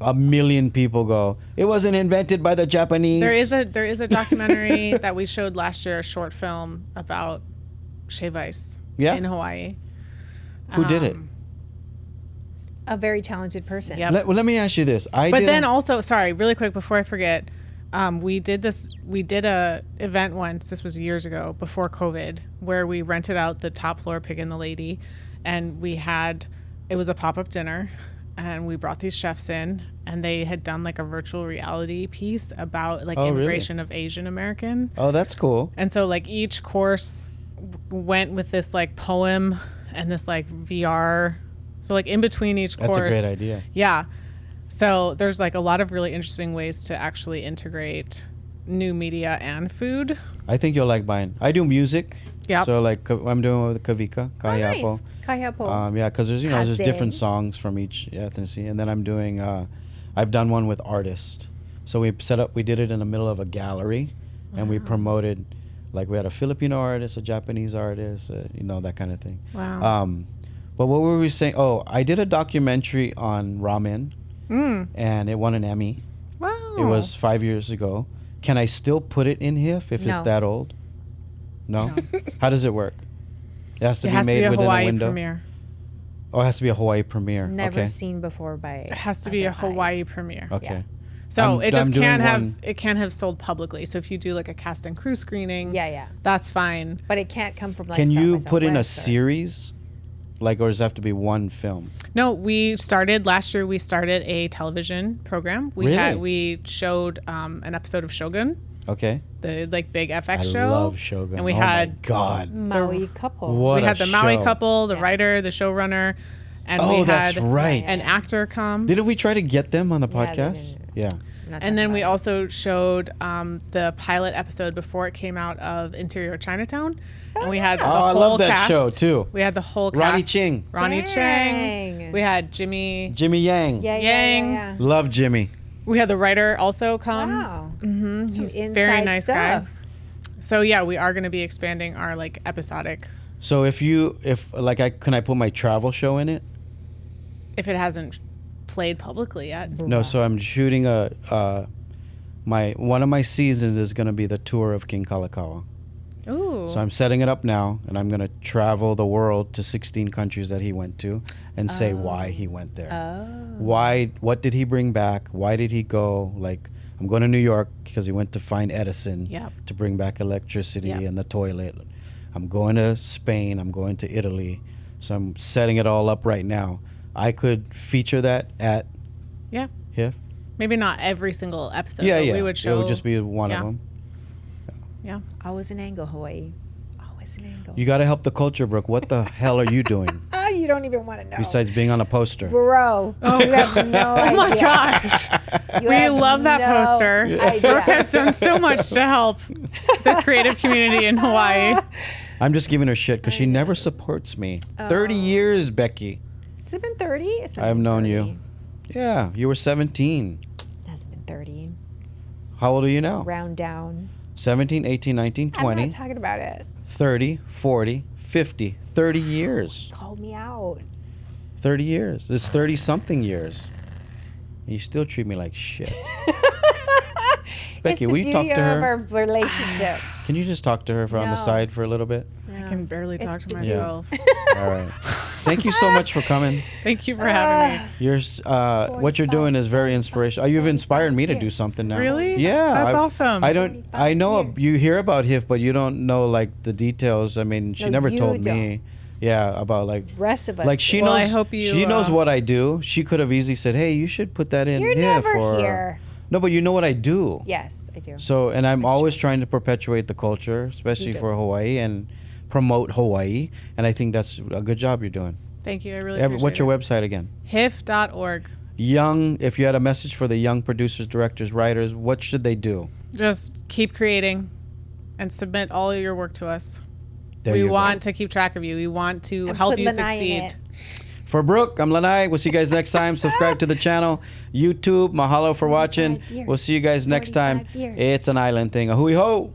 a million people go, "It wasn't invented by the Japanese." There is a documentary that we showed last year, a short film about shave ice Yeah? in Hawaii. Who did it? A very talented person. Yep. Let me ask you this. But then also, sorry, really quick before I forget, we did a event once, this was years ago, before COVID, where we rented out the top floor Pig and the Lady, and it was a pop-up dinner, and we brought these chefs in, and they had done like a virtual reality piece about like Oh, really? immigration of Asian American. Oh, that's cool. And so like each course went with this like poem and this like VR. So like in between each That's course. a great idea. Yeah. So there's like a lot of really interesting ways to actually integrate new media and food. I think you'll like mine. I do music. Yep. So like I'm doing with Kavika, Kahiapo. Oh, nice. Kahiapo. Yeah, because there's different Kaze. songs from each ethnicity, and then I'm doing. I've done one with artists. So we did it in the middle of a gallery, and we promoted, like we had a Filipino artist, a Japanese artist, that kind of thing. Wow. But what were we saying? Oh, I did a documentary on ramen, and it won an Emmy. Wow. It was 5 years ago. Can I still put it in here if No. it's that old? No. How does it work? It has to It be has to made be a within Hawaii a window. premiere. Oh, it has to be a Hawaii premiere. Never okay. seen before by. It has to be a other Hawaii eyes. premiere. Okay. So I'm- it just I'm doing one- can't have sold publicly. So if you do like a cast and crew screening, Yeah. that's fine. But it can't come from like. Can South you by put in a Southwest or- series? Like, or does it have to be one film? No, last year we started a television program. Really? We showed an episode of Shogun, Okay. the like big FX I show. love Shogun. And we Oh had my God. Maui couple. What we had a the Maui show. couple, the Yeah. writer, the showrunner, and Oh, we had that's right. an actor come. Didn't we try to get them on the Yeah, they podcast? didn't. Yeah. I'm not And then talking we about also showed the pilot episode before it came out of Interior Chinatown. And we had the Oh, whole I love that cast. show, too. We had the whole Ronnie cast. Ching. Ronnie Chang. Dang. We had Jimmy. Jimmy Yang. it. Yeah. Yang. Love Jimmy. We had the writer also come. Wow. Mm-hmm. Some He's a inside very nice guy. stuff. So yeah, we are going to be expanding our like episodic So can I put my travel show in it? if it hasn't played publicly yet. No, so I'm shooting one of my seasons is going to be the tour of King Kalakaua. Ooh. So I'm setting it up now, and I'm going to travel the world to 16 countries that he went to and say why he went there. What did he bring back? Why did he go? Like, I'm going to New York because he went to find Edison Yep. to bring back electricity Yep. and the toilet. I'm going to Spain. I'm going to Italy. So I'm setting it all up right now. I could feature that at Yeah. HIF. Maybe not every single episode. Yeah, but yeah. We would show. It would just be one yeah. of them. Yeah. Always an angle, Hawaii. Always an angle. You got to help the culture, Brooke. What the hell are you doing You don't even want to know. besides being on a poster? Bro, you have no idea. Oh my gosh. You We have love that no poster. idea. Brooke has done so much to help the creative community in Hawaii. I'm just giving her shit because she never supports me. 30 years, Becky. Has it been 30? I've known you. Yeah, you were 17. It hasn't been 30. How old are you now? Round down. 17, 18, 19, I'm 20, not talking about it. 30, 40, 50, 30 years. Call me out. 30 years. It's 30-something years. And you still treat me like shit. Becky, will you talk to her? Of our relationship. Can you just talk to her on the side for a little bit? I can barely talk to myself. All right. Thank you so much for coming. Thank you for having me. What you're doing is very inspirational. You've inspired me to do something now. Really? Yeah. That's awesome. I know you hear about HIF, but you don't know like the details. I mean, she never told me. Yeah, about like rest of us. Like she knows. I hope she knows what I do. She could have easily said, "Hey, you should put that in You're HIF." never here. No, but you know what I do. Yes, I do. So, and I'm always trying to perpetuate the culture, especially for Hawaii, and promote Hawaii. And I think that's a good job you're doing. Thank you. I really appreciate What's your website again? HIF.org. If you had a message for the young producers, directors, writers, what should they do? Just keep creating and submit all of your work to us. There we you want to keep track of you. We want to help you succeed. For Brooke, I'm Lanai. We'll see you guys next time. Subscribe to the channel. YouTube, mahalo for watching. We'll see you guys next time. It's an island thing. A hui ho.